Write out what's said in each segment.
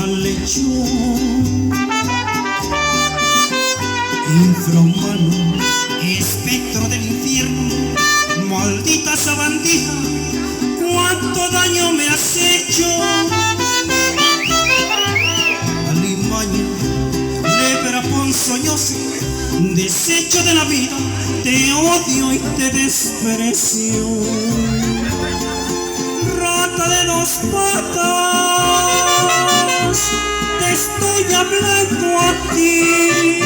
malhechor, infrahumano, espectro del infierno, maldita sabandija, cuánto daño me has hecho. Alimaña, lepra ponzoñosa, desecho de la vida, te odio y te desprecio. Rata de dos patas, te estoy hablando a ti,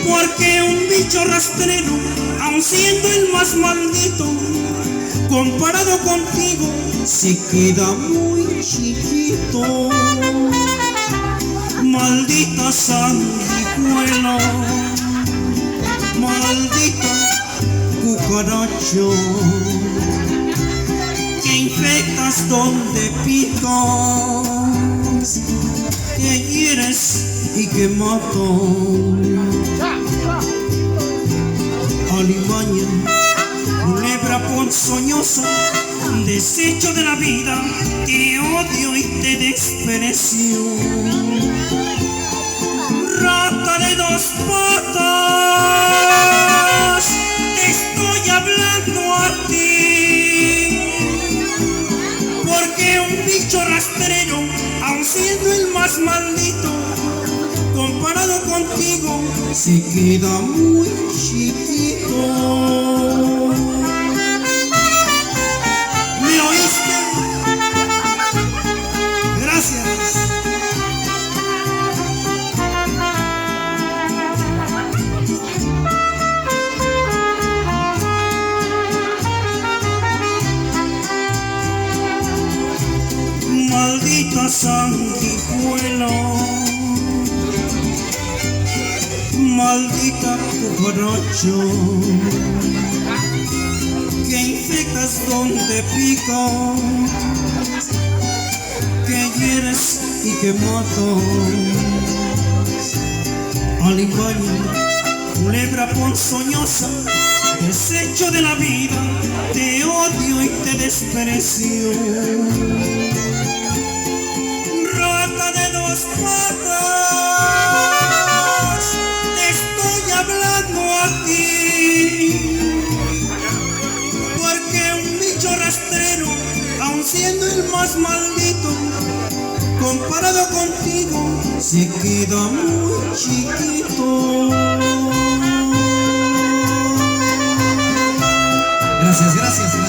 porque un bicho rastrero, aun siendo el más maldito, comparado contigo, se queda muy chiquito. Maldita sanguijuela, maldita cucaracho, que infectas donde picas, que hieres y que matas. Alimaña, lebra ponzoñosa, desecho de la vida, te odio y te desprecio. Rata de dos patas, te estoy hablando a ti, porque un bicho rastrero, aun siendo el más maldito, comparado contigo, se queda muy chiquito. ¿Me oíste? Gracias. Maldita sanguijuela, maldita cucaracho, que infectas donde picas, que hieres y que matas. Alimaña, lebra ponzoñosa, desecho de la vida, te odio y te desprecio. Rata de dos patas, te estoy hablando a ti, porque un bicho rastrero, aun siendo el más maldito, comparado contigo, se queda muy chiquito. Gracias, gracias.